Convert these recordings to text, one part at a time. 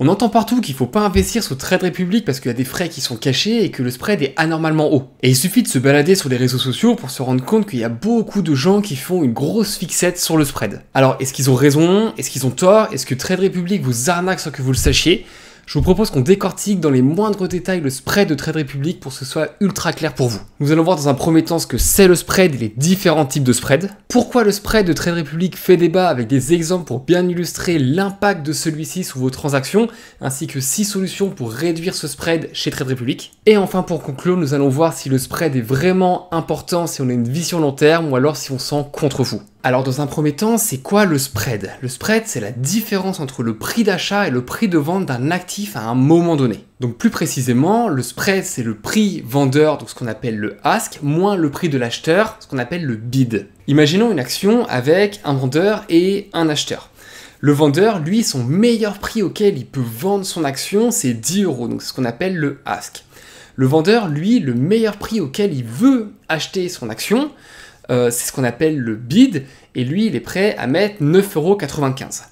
On entend partout qu'il ne faut pas investir sur Trade Republic parce qu'il y a des frais qui sont cachés et que le spread est anormalement haut. Et il suffit de se balader sur les réseaux sociaux pour se rendre compte qu'il y a beaucoup de gens qui font une grosse fixette sur le spread. Alors, est-ce qu'ils ont raison? Est-ce qu'ils ont tort? Est-ce que Trade Republic vous arnaque sans que vous le sachiez? Je vous propose qu'on décortique dans les moindres détails le spread de Trade Republic pour que ce soit ultra clair pour vous. Nous allons voir dans un premier temps ce que c'est le spread et les différents types de spread. Pourquoi le spread de Trade Republic fait débat avec des exemples pour bien illustrer l'impact de celui-ci sur vos transactions, ainsi que 6 solutions pour réduire ce spread chez Trade Republic. Et enfin pour conclure, nous allons voir si le spread est vraiment important si on a une vision long terme ou alors si on sent contre vous. Alors dans un premier temps, c'est quoi le spread? Le spread, c'est la différence entre le prix d'achat et le prix de vente d'un actif à un moment donné. Donc plus précisément, le spread, c'est le prix vendeur, donc ce qu'on appelle le ask, moins le prix de l'acheteur, ce qu'on appelle le bid. Imaginons une action avec un vendeur et un acheteur. Le vendeur, lui, son meilleur prix auquel il peut vendre son action, c'est 10 €, donc c'est ce qu'on appelle le ask. Le vendeur, lui, le meilleur prix auquel il veut acheter son action, c'est ce qu'on appelle le bid, et lui, il est prêt à mettre 9,95 €.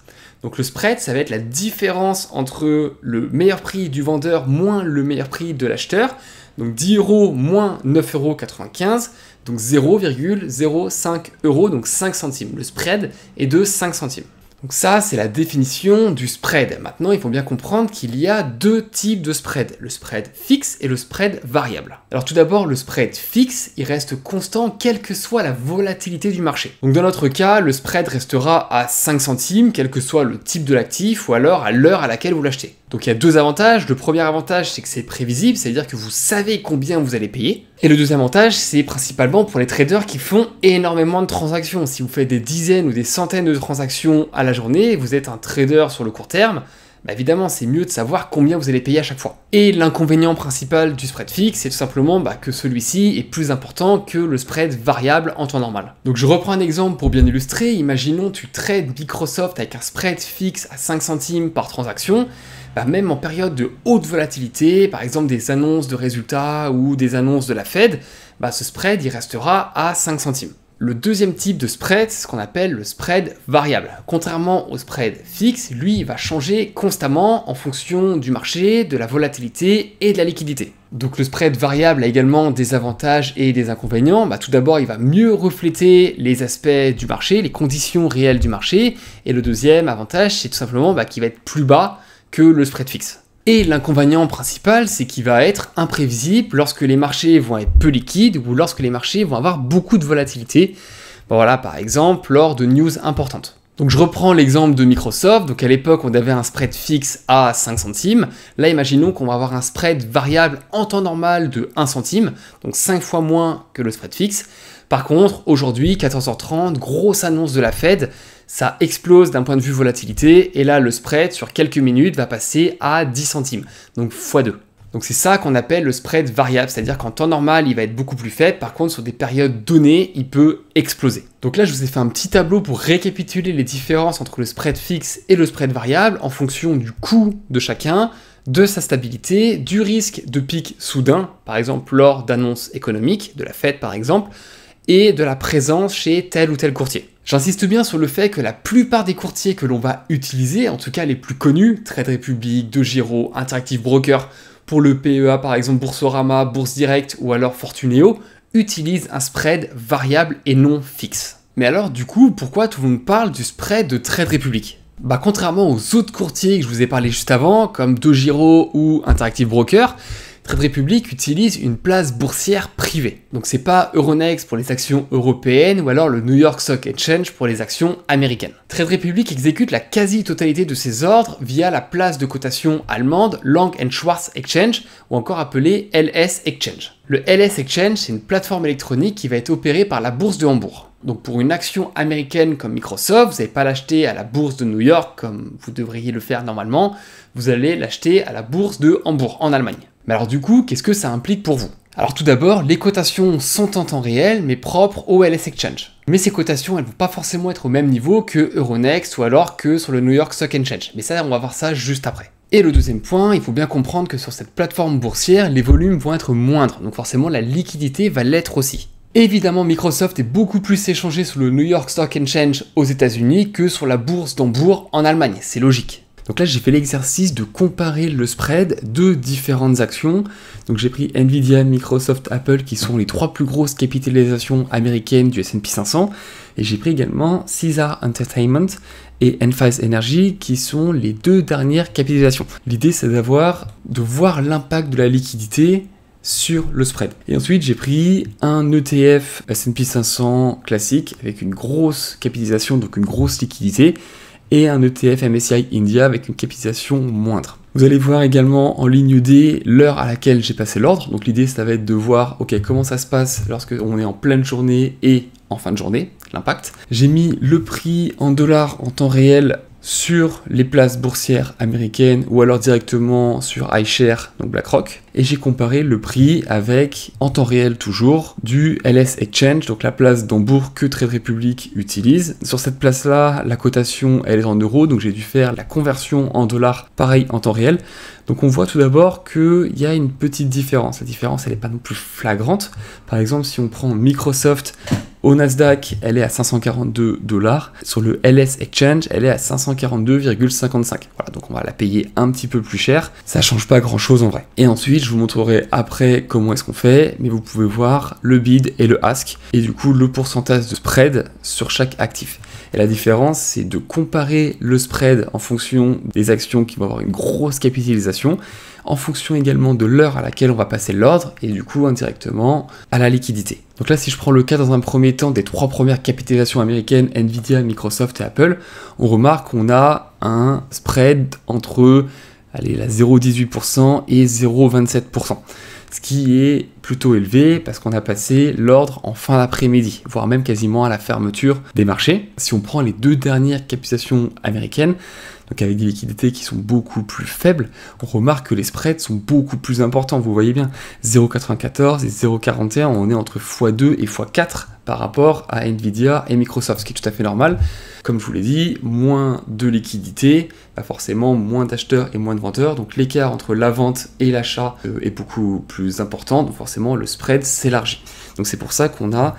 Donc le spread, ça va être la différence entre le meilleur prix du vendeur moins le meilleur prix de l'acheteur. Donc 10 € moins 9,95 €, donc 0,05 €, donc 5 centimes. Le spread est de 5 centimes. Donc ça, c'est la définition du spread. Maintenant, il faut bien comprendre qu'il y a deux types de spread, le spread fixe et le spread variable. Alors tout d'abord, le spread fixe, il reste constant quelle que soit la volatilité du marché. Donc dans notre cas, le spread restera à 5 centimes, quel que soit le type de l'actif ou alors à l'heure à laquelle vous l'achetez. Donc il y a deux avantages. Le premier avantage, c'est que c'est prévisible, c'est-à-dire que vous savez combien vous allez payer. Et le deuxième avantage, c'est principalement pour les traders qui font énormément de transactions. Si vous faites des dizaines ou des centaines de transactions à la journée, vous êtes un trader sur le court terme, bah évidemment, c'est mieux de savoir combien vous allez payer à chaque fois. Et l'inconvénient principal du spread fixe, c'est tout simplement que celui-ci est plus important que le spread variable en temps normal. Donc je reprends un exemple pour bien illustrer. Imaginons tu trades Microsoft avec un spread fixe à 5 centimes par transaction. Même en période de haute volatilité, par exemple des annonces de résultats ou des annonces de la Fed, ce spread il restera à 5 centimes. Le deuxième type de spread, c'est ce qu'on appelle le spread variable. Contrairement au spread fixe, lui il va changer constamment en fonction du marché, de la volatilité et de la liquidité. Donc le spread variable a également des avantages et des inconvénients. Tout d'abord, il va mieux refléter les aspects du marché, les conditions réelles du marché. Et le deuxième avantage, c'est tout simplement qu'il va être plus bas que le spread fixe. Et l'inconvénient principal, c'est qu'il va être imprévisible lorsque les marchés vont être peu liquides ou lorsque les marchés vont avoir beaucoup de volatilité. Voilà, par exemple, lors de news importantes. Donc je reprends l'exemple de Microsoft. Donc à l'époque, on avait un spread fixe à 5 centimes. Là, imaginons qu'on va avoir un spread variable en temps normal de 1 centime, donc 5 fois moins que le spread fixe. Par contre, aujourd'hui, 14h30, grosse annonce de la Fed, ça explose d'un point de vue volatilité, et là, le spread, sur quelques minutes, va passer à 10 centimes, donc x2. Donc c'est ça qu'on appelle le spread variable, c'est-à-dire qu'en temps normal, il va être beaucoup plus faible, par contre, sur des périodes données, il peut exploser. Donc là, je vous ai fait un petit tableau pour récapituler les différences entre le spread fixe et le spread variable en fonction du coût de chacun, de sa stabilité, du risque de pic soudain, par exemple lors d'annonces économiques, de la Fed par exemple, et de la présence chez tel ou tel courtier. J'insiste bien sur le fait que la plupart des courtiers que l'on va utiliser, en tout cas les plus connus, Trade Republic, DeGiro, Interactive Brokers, pour le PEA par exemple Boursorama, Bourse Direct ou alors Fortuneo, utilisent un spread variable et non fixe. Mais alors du coup, pourquoi tout le monde parle du spread de Trade Republic ? Contrairement aux autres courtiers que je vous ai parlé juste avant, comme DeGiro ou Interactive Brokers, Trade Republic utilise une place boursière privée. Donc c'est pas Euronext pour les actions européennes ou alors le New York Stock Exchange pour les actions américaines. Trade Republic exécute la quasi-totalité de ses ordres via la place de cotation allemande Lang & Schwarz Exchange ou encore appelée LS Exchange. Le LS Exchange, c'est une plateforme électronique qui va être opérée par la bourse de Hambourg. Donc pour une action américaine comme Microsoft, vous n'allez pas l'acheter à la bourse de New York comme vous devriez le faire normalement, vous allez l'acheter à la bourse de Hambourg en Allemagne. Mais alors du coup, qu'est-ce que ça implique pour vous ? Alors tout d'abord, les cotations sont en temps réel, mais propres au LS Exchange. Mais ces cotations, elles ne vont pas forcément être au même niveau que Euronext ou alors que sur le New York Stock Exchange. Mais ça, on va voir ça juste après. Et le deuxième point, il faut bien comprendre que sur cette plateforme boursière, les volumes vont être moindres, donc forcément la liquidité va l'être aussi. Évidemment, Microsoft est beaucoup plus échangé sur le New York Stock Exchange aux États-Unis que sur la bourse d'Hambourg en Allemagne, c'est logique. Donc là, j'ai fait l'exercice de comparer le spread de différentes actions. Donc j'ai pris Nvidia, Microsoft, Apple, qui sont les 3 plus grosses capitalisations américaines du S&P 500. Et j'ai pris également Caesar Entertainment et Enphase Energy, qui sont les 2 dernières capitalisations. L'idée, c'est de voir l'impact de la liquidité sur le spread. Et ensuite, j'ai pris un ETF S&P 500 classique avec une grosse capitalisation, donc une grosse liquidité, et un ETF MSCI India avec une capitalisation moindre. Vous allez voir également en ligne D l'heure à laquelle j'ai passé l'ordre. Donc l'idée, ça va être de voir comment ça se passe lorsque on est en pleine journée et en fin de journée, l'impact. J'ai mis le prix en dollars en temps réel sur les places boursières américaines ou alors directement sur iShares, donc BlackRock, et j'ai comparé le prix avec, en temps réel toujours, du LS Exchange, donc la place d'Hambourg que Trade Republic utilise. Sur cette place-là, la cotation elle est en euros, donc j'ai dû faire la conversion en dollars, pareil en temps réel. Donc on voit tout d'abord qu'il y a une petite différence. La différence, elle n'est pas non plus flagrante. Par exemple, si on prend Microsoft au Nasdaq, elle est à 542 $. Sur le LS Exchange, elle est à 542,55. Voilà, donc on va la payer un petit peu plus cher. Ça change pas grand-chose en vrai. Et ensuite, je vous montrerai après comment est-ce qu'on fait, mais vous pouvez voir le bid et le ask, et du coup le pourcentage de spread sur chaque actif. Et la différence, c'est de comparer le spread en fonction des actions qui vont avoir une grosse capitalisation, en fonction également de l'heure à laquelle on va passer l'ordre, et du coup indirectement à la liquidité. Donc là, si je prends le cas dans un premier temps des 3 premières capitalisations américaines, Nvidia, Microsoft et Apple, on remarque qu'on a un spread entre la 0,18% et 0,27%. Ce qui est plutôt élevé parce qu'on a passé l'ordre en fin d'après-midi, voire même quasiment à la fermeture des marchés. Si on prend les 2 dernières capitalisations américaines, donc avec des liquidités qui sont beaucoup plus faibles, on remarque que les spreads sont beaucoup plus importants. Vous voyez bien, 0,94 et 0,41, on est entre x2 et x4 par rapport à Nvidia et Microsoft, ce qui est tout à fait normal. Comme je vous l'ai dit, moins de liquidité, bah forcément moins d'acheteurs et moins de vendeurs, donc l'écart entre la vente et l'achat est beaucoup plus important, donc forcément le spread s'élargit. Donc c'est pour ça qu'on a,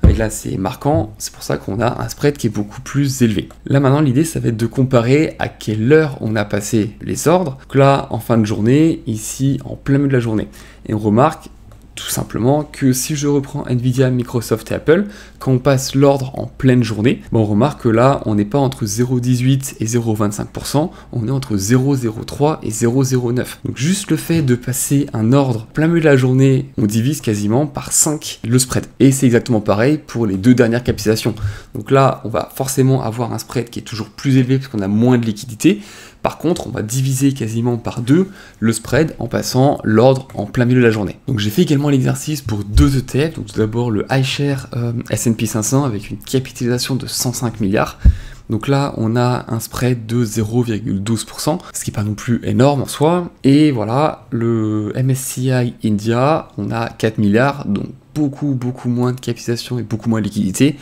et là c'est marquant, c'est pour ça qu'on a un spread qui est beaucoup plus élevé. Là maintenant l'idée ça va être de comparer à quelle heure on a passé les ordres, donc là en fin de journée, ici en plein milieu de la journée. Et on remarque tout simplement que si je reprends Nvidia, Microsoft et Apple, quand on passe l'ordre en pleine journée, on remarque que là, on n'est pas entre 0,18 et 0,25%, on est entre 0,03 et 0,09. Donc juste le fait de passer un ordre plein milieu de la journée, on divise quasiment par 5 le spread. Et c'est exactement pareil pour les 2 dernières capitalisations. Donc là, on va forcément avoir un spread qui est toujours plus élevé parce qu'on a moins de liquidité. Par contre, on va diviser quasiment par 2 le spread en passant l'ordre en plein milieu de la journée. Donc j'ai fait également l'exercice pour 2 ETF. Donc tout d'abord le iShares S&P 500 avec une capitalisation de 105 milliards. Donc là, on a un spread de 0,12%, ce qui n'est pas non plus énorme en soi. Et voilà, le MSCI India, on a 4 milliards, donc beaucoup moins de capitalisation et beaucoup moins de liquidité.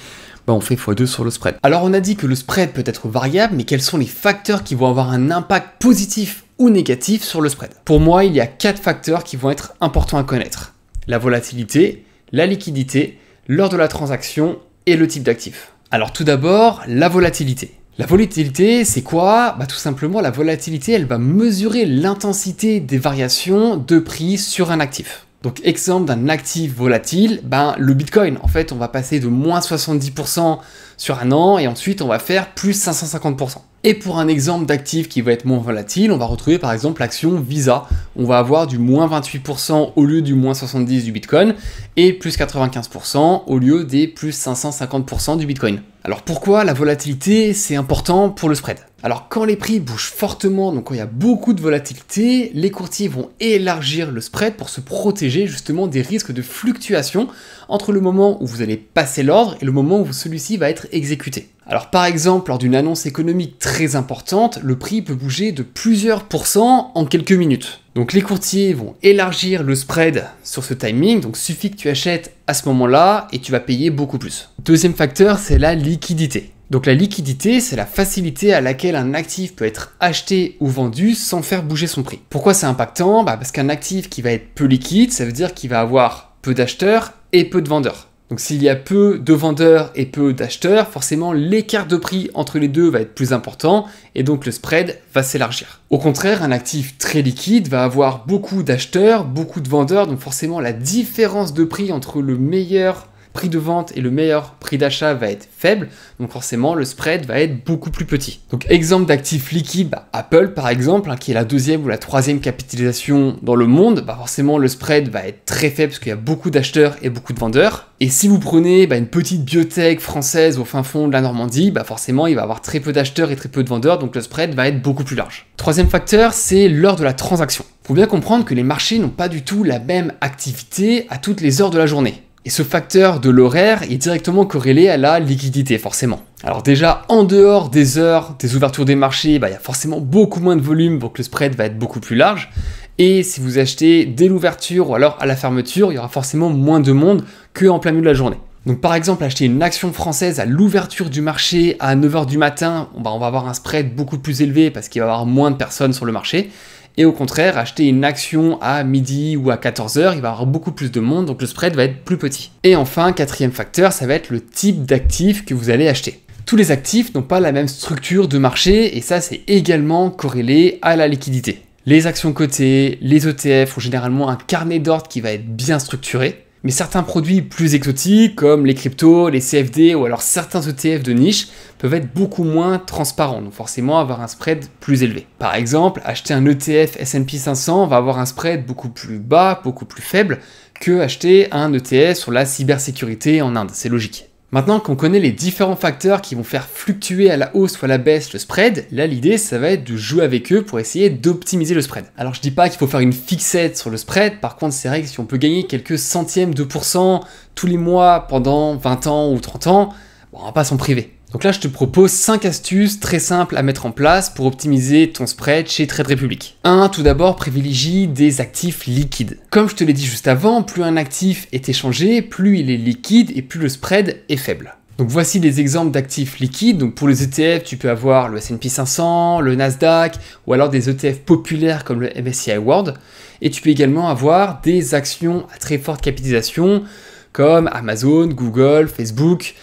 On fait x2 sur le spread. Alors on a dit que le spread peut être variable, mais quels sont les facteurs qui vont avoir un impact positif ou négatif sur le spread? Pour moi, il y a 4 facteurs qui vont être importants à connaître. La volatilité, la liquidité, l'heure de la transaction et le type d'actif. Alors tout d'abord, la volatilité. La volatilité, c'est quoi? Tout simplement, la volatilité, elle va mesurer l'intensité des variations de prix sur un actif. Donc exemple d'un actif volatile, le Bitcoin, en fait on va passer de moins 70% sur un an et ensuite on va faire plus 550%. Et pour un exemple d'actif qui va être moins volatile, on va retrouver par exemple l'action Visa. On va avoir du moins 28% au lieu du moins 70% du Bitcoin et plus 95% au lieu des plus 550% du Bitcoin. Alors pourquoi la volatilité c'est important pour le spread? Alors quand les prix bougent fortement, donc quand il y a beaucoup de volatilité, les courtiers vont élargir le spread pour se protéger justement des risques de fluctuation entre le moment où vous allez passer l'ordre et le moment où celui-ci va être exécuté. Alors par exemple, lors d'une annonce économique très importante, le prix peut bouger de plusieurs pourcents en quelques minutes. Donc les courtiers vont élargir le spread sur ce timing, donc suffit que tu achètes à ce moment-là et tu vas payer beaucoup plus. Deuxième facteur, c'est la liquidité. Donc la liquidité, c'est la facilité à laquelle un actif peut être acheté ou vendu sans faire bouger son prix. Pourquoi c'est impactant? Parce qu'un actif qui va être peu liquide, ça veut dire qu'il va avoir peu d'acheteurs et peu de vendeurs. Donc s'il y a peu de vendeurs et peu d'acheteurs, forcément l'écart de prix entre les deux va être plus important et donc le spread va s'élargir. Au contraire, un actif très liquide va avoir beaucoup d'acheteurs, beaucoup de vendeurs, donc forcément la différence de prix entre le meilleur prix de vente et le meilleur prix d'achat va être faible, donc forcément le spread va être beaucoup plus petit. Donc exemple d'actifs liquides, Apple par exemple, qui est la deuxième ou la troisième capitalisation dans le monde, forcément le spread va être très faible parce qu'il y a beaucoup d'acheteurs et beaucoup de vendeurs. Et si vous prenez une petite biotech française au fin fond de la Normandie, forcément il va y avoir très peu d'acheteurs et très peu de vendeurs, donc le spread va être beaucoup plus large. Troisième facteur, c'est l'heure de la transaction. Il faut bien comprendre que les marchés n'ont pas du tout la même activité à toutes les heures de la journée. Et ce facteur de l'horaire est directement corrélé à la liquidité, forcément. Alors déjà, en dehors des heures des ouvertures des marchés, il y a forcément beaucoup moins de volume, donc le spread va être beaucoup plus large. Et si vous achetez dès l'ouverture ou alors à la fermeture, il y aura forcément moins de monde qu'en plein milieu de la journée. Donc par exemple, acheter une action française à l'ouverture du marché à 9h du matin, on va avoir un spread beaucoup plus élevé parce qu'il va y avoir moins de personnes sur le marché. Et au contraire, acheter une action à midi ou à 14h, il va y avoir beaucoup plus de monde, donc le spread va être plus petit. Et enfin, quatrième facteur, ça va être le type d'actif que vous allez acheter. Tous les actifs n'ont pas la même structure de marché, et ça c'est également corrélé à la liquidité. Les actions cotées, les ETF ont généralement un carnet d'ordre qui va être bien structuré, mais certains produits plus exotiques comme les cryptos, les CFD ou alors certains ETF de niche peuvent être beaucoup moins transparents, donc forcément avoir un spread plus élevé. Par exemple, acheter un ETF S&P 500 va avoir un spread beaucoup plus bas, beaucoup plus faible que acheter un ETF sur la cybersécurité en Inde, c'est logique. Maintenant qu'on connaît les différents facteurs qui vont faire fluctuer à la hausse ou à la baisse le spread, là l'idée ça va être de jouer avec eux pour essayer d'optimiser le spread. Alors je dis pas qu'il faut faire une fixette sur le spread, par contre c'est vrai que si on peut gagner quelques centièmes de pourcent tous les mois pendant 20 ans ou 30 ans, on va pas s'en priver. Donc là je te propose 5 astuces très simples à mettre en place pour optimiser ton spread chez Trade Republic. 1. Tout d'abord, privilégie des actifs liquides. Comme je te l'ai dit juste avant, plus un actif est échangé, plus il est liquide et plus le spread est faible. Donc voici des exemples d'actifs liquides. Donc pour les ETF, tu peux avoir le S&P 500, le Nasdaq ou alors des ETF populaires comme le MSCI World. Et tu peux également avoir des actions à très forte capitalisation comme Amazon, Google, Facebook,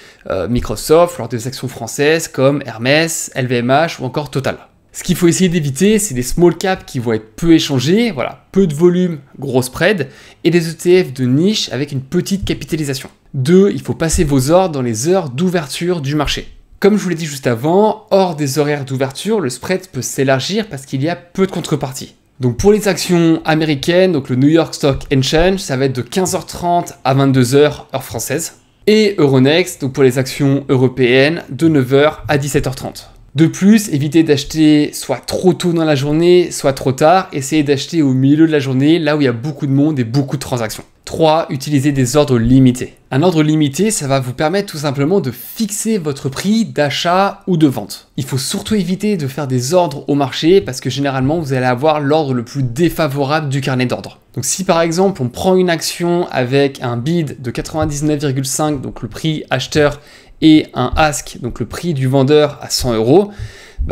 Microsoft, alors des actions françaises comme Hermès, LVMH ou encore Total. Ce qu'il faut essayer d'éviter, c'est des small caps qui vont être peu échangés, peu de volume, gros spread, et des ETF de niche avec une petite capitalisation. 2. Il faut passer vos ordres dans les heures d'ouverture du marché. Comme je vous l'ai dit juste avant, hors des horaires d'ouverture, le spread peut s'élargir parce qu'il y a peu de contrepartie. Donc pour les actions américaines, donc le New York Stock Exchange, ça va être de 15h30 à 22h heure française. Et Euronext, donc pour les actions européennes, de 9h à 17h30. De plus, évitez d'acheter soit trop tôt dans la journée, soit trop tard. Essayez d'acheter au milieu de la journée, là où il y a beaucoup de monde et beaucoup de transactions. 3. Utilisez des ordres limités. Un ordre limité, ça va vous permettre tout simplement de fixer votre prix d'achat ou de vente. Il faut surtout éviter de faire des ordres au marché parce que généralement, vous allez avoir l'ordre le plus défavorable du carnet d'ordre. Donc si par exemple, on prend une action avec un bid de 99,5, donc le prix acheteur, et un ask, donc le prix du vendeur à 100 €,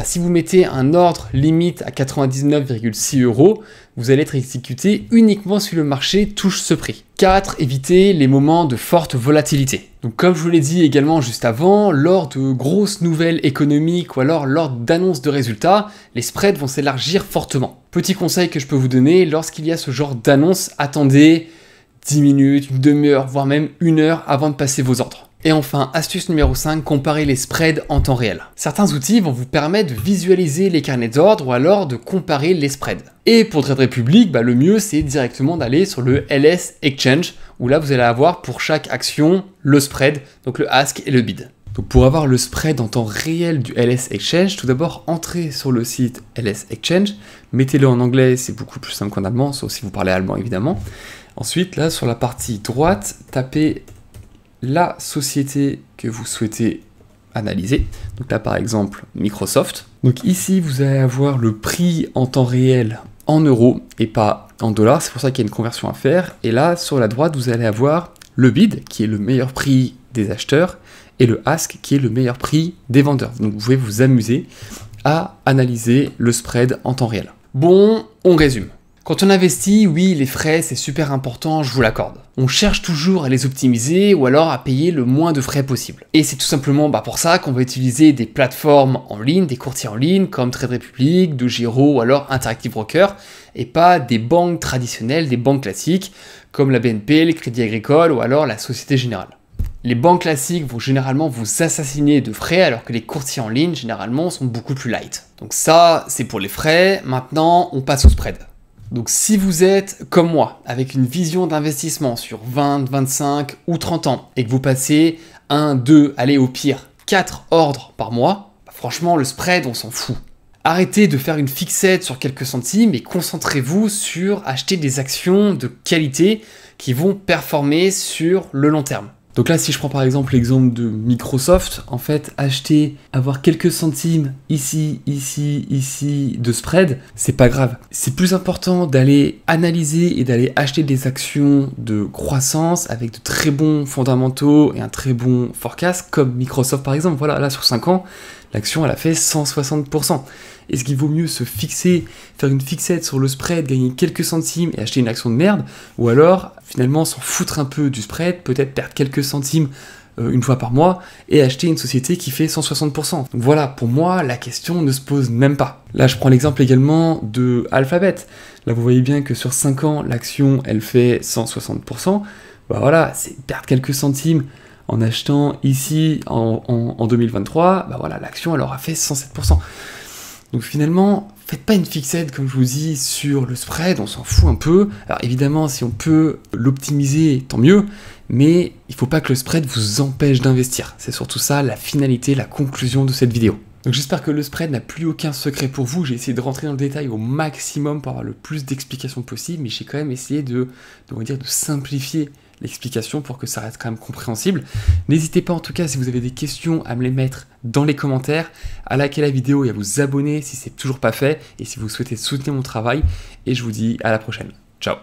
si vous mettez un ordre limite à 99,6 €, vous allez être exécuté uniquement si le marché touche ce prix. 4. Évitez les moments de forte volatilité. Donc comme je vous l'ai dit également juste avant, lors de grosses nouvelles économiques ou alors lors d'annonces de résultats, les spreads vont s'élargir fortement. Petit conseil que je peux vous donner, lorsqu'il y a ce genre d'annonce, attendez 10 minutes, une demi-heure, voire même 1 heure avant de passer vos ordres. Et enfin, astuce numéro 5, comparer les spreads en temps réel. Certains outils vont vous permettre de visualiser les carnets d'ordre ou alors de comparer les spreads. Et pour Trade Republic, le mieux c'est directement d'aller sur le LS Exchange, où là vous allez avoir pour chaque action le spread, donc le ask et le bid. Donc pour avoir le spread en temps réel du LS Exchange, tout d'abord entrez sur le site LS Exchange, mettez-le en anglais, c'est beaucoup plus simple qu'en allemand, sauf si vous parlez allemand évidemment. Ensuite, là sur la partie droite, tapez la société que vous souhaitez analyser. Donc là par exemple Microsoft. Donc ici vous allez avoir le prix en temps réel en euros et pas en dollars, c'est pour ça qu'il y a une conversion à faire. Et là sur la droite vous allez avoir le bid qui est le meilleur prix des acheteurs et le ask qui est le meilleur prix des vendeurs. Donc vous pouvez vous amuser à analyser le spread en temps réel. Bon, on résume. Quand on investit, oui, les frais, c'est super important, je vous l'accorde. On cherche toujours à les optimiser ou alors à payer le moins de frais possible. Et c'est tout simplement pour ça qu'on va utiliser des plateformes en ligne, des courtiers en ligne comme Trade Republic, DoGiro ou alors Interactive Broker, et pas des banques traditionnelles, des banques classiques comme la BNP, le Crédit Agricole ou alors la Société Générale. Les banques classiques vont généralement vous assassiner de frais alors que les courtiers en ligne généralement sont beaucoup plus light. Donc ça, c'est pour les frais. Maintenant, on passe au spread. Donc si vous êtes comme moi, avec une vision d'investissement sur 20, 25 ou 30 ans, et que vous passez 1, 2, allez au pire, 4 ordres par mois, franchement le spread on s'en fout. Arrêtez de faire une fixette sur quelques centimes et concentrez-vous sur acheter des actions de qualité qui vont performer sur le long terme. Donc là, si je prends par exemple l'exemple de Microsoft, en fait, acheter, avoir quelques centimes ici, ici, ici de spread, c'est pas grave. C'est plus important d'aller analyser et d'aller acheter des actions de croissance avec de très bons fondamentaux et un très bon forecast, comme Microsoft par exemple. Voilà, là sur 5 ans, l'action elle a fait 160%. Est-ce qu'il vaut mieux se fixer, faire une fixette sur le spread, gagner quelques centimes et acheter une action de merde, ou alors finalement s'en foutre un peu du spread, peut-être perdre quelques centimes une fois par mois et acheter une société qui fait 160%. Donc voilà, pour moi, la question ne se pose même pas. Là, je prends l'exemple également de Alphabet. Là, vous voyez bien que sur 5 ans, l'action, elle fait 160%. Voilà, c'est perdre quelques centimes en achetant ici en 2023, voilà, l'action, elle aura fait 107%. Donc finalement, faites pas une fixette, comme je vous dis, sur le spread, on s'en fout un peu. Alors évidemment, si on peut l'optimiser, tant mieux, mais il faut pas que le spread vous empêche d'investir. C'est surtout ça, la finalité, la conclusion de cette vidéo. Donc j'espère que le spread n'a plus aucun secret pour vous. J'ai essayé de rentrer dans le détail au maximum pour avoir le plus d'explications possible, mais j'ai quand même essayé de simplifier l'explication pour que ça reste quand même compréhensible. N'hésitez pas en tout cas, si vous avez des questions, à me les mettre dans les commentaires, à liker la vidéo et à vous abonner si c'est toujours pas fait, et si vous souhaitez soutenir mon travail, et je vous dis à la prochaine. Ciao.